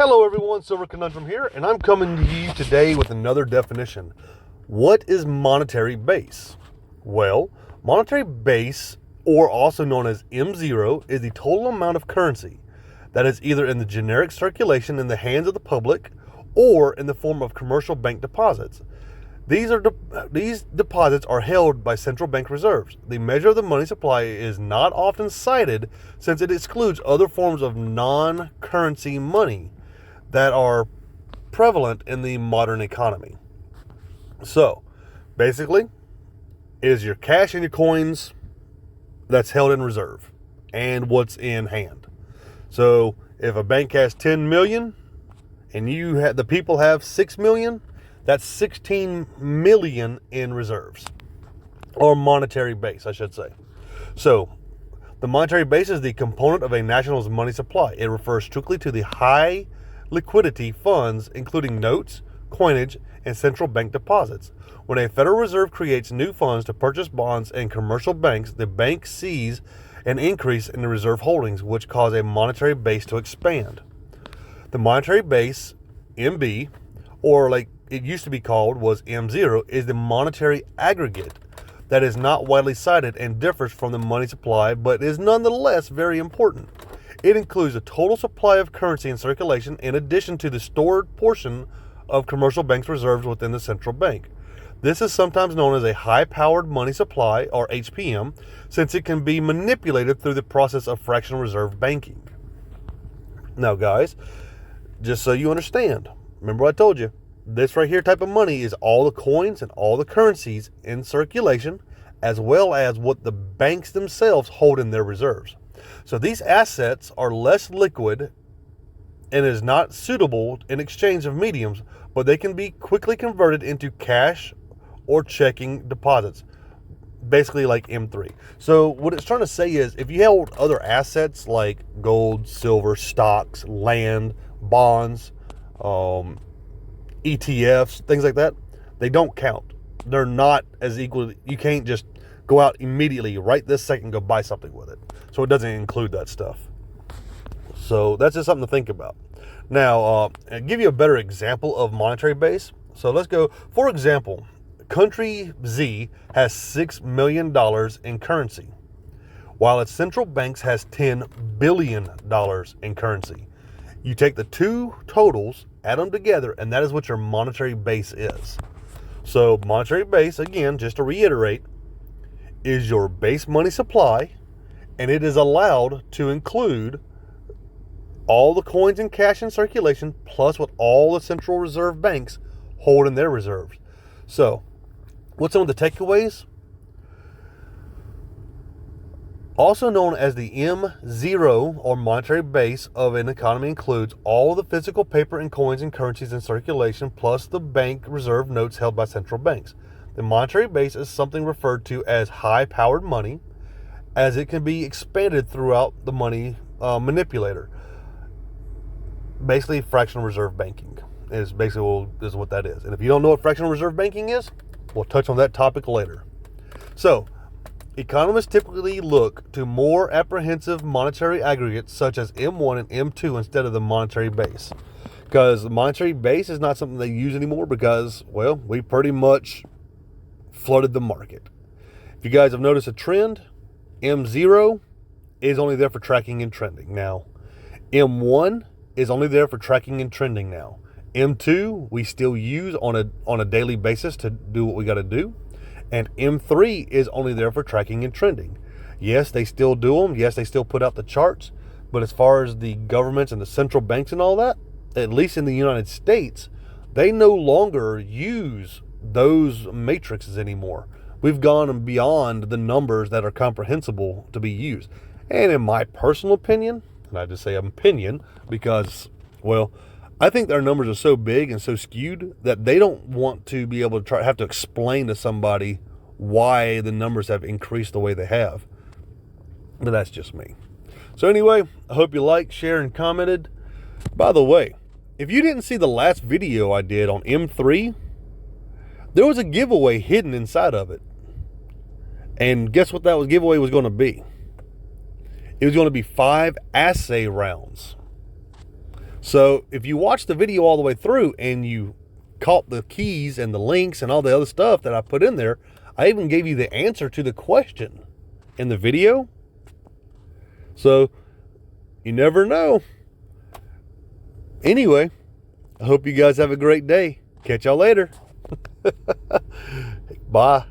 Hello everyone, Silverconundrum here, and I'm coming to you today with another definition. What is monetary base? Well, monetary base, or also known as M0, is the total amount of currency that is either in the generic circulation in the hands of the public or in the form of commercial bank deposits. These deposits are held by central bank reserves. The measure of the money supply is not often cited since it excludes other forms of non-currency money that are prevalent in the modern economy. So, basically, it is your cash and your coins that's held in reserve and what's in hand. So, if a bank has 10 million and the people have 6 million, that's 16 million in reserves, or monetary base, I should say. So, the monetary base is the component of a national's money supply. It refers strictly to the high liquidity funds, including notes, coinage, and central bank deposits. When a Federal Reserve creates new funds to purchase bonds and commercial banks, the bank sees an increase in the reserve holdings, which cause a monetary base to expand. The monetary base, MB, or like it used to be called, was M0, is the monetary aggregate that is not widely cited and differs from the money supply, but is nonetheless very important. It includes a total supply of currency in circulation in addition to the stored portion of commercial banks' reserves within the central bank. This is sometimes known as a high-powered money supply, or HPM, since it can be manipulated through the process of fractional reserve banking. Now, guys, just so you understand, remember what I told you, this right here type of money is all the coins and all the currencies in circulation, as well as what the banks themselves hold in their reserves. So these assets are less liquid and is not suitable in exchange of mediums, but they can be quickly converted into cash or checking deposits, basically like M3. So what it's trying to say is, if you held other assets like gold, silver, stocks, land, bonds, ETFs, things like that, they don't count. They're not as equal. You can't just go out immediately right this second go buy something with it. So it doesn't include that stuff. So that's just something to think about. Now, I'll give you a better example of monetary base. So let's go, for example, country Z has $6 million in currency, while its central banks has $10 billion in currency. You take the two totals, add them together, and that is what your monetary base is. So monetary base, again, just to reiterate, is your base money supply, and it is allowed to include all the coins and cash in circulation, plus what all the central reserve banks hold in their reserves. So, what's some of the takeaways? Also known as the M0, or monetary base of an economy, includes all the physical paper and coins and currencies in circulation, plus the bank reserve notes held by central banks. The monetary base is something referred to as high-powered money, as it can be expanded throughout the money manipulator. Basically, fractional reserve banking is what that is. And if you don't know what fractional reserve banking is, we'll touch on that topic later. So, economists typically look to more apprehensive monetary aggregates such as M1 and M2 instead of the monetary base. Because the monetary base is not something they use anymore because, well, we pretty much flooded the market. If you guys have noticed a trend, M0 is only there for tracking and trending. Now, M1 is only there for tracking and trending now. M2 we still use on a daily basis to do what we got to do. And M3 is only there for tracking and trending. Yes, they still do them. Yes, they still put out the charts. But as far as the governments and the central banks and all that, at least in the United States, they no longer use those matrices anymore. We've gone beyond the numbers that are comprehensible to be used. And in my personal opinion, and I just say opinion because, well, I think their numbers are so big and so skewed that they don't want to be able to have to explain to somebody why the numbers have increased the way they have. But that's just me. So anyway, I hope you liked, shared, and commented. By the way, if you didn't see the last video I did on M3, there was a giveaway hidden inside of it. And guess what that giveaway was going to be? It was going to be 5 assay rounds So if you watch the video all the way through and you caught the keys and the links and all the other stuff that I put in there, I even gave you the answer to the question in the video. So you never know. Anyway, I hope you guys have a great day. Catch y'all later. Bye.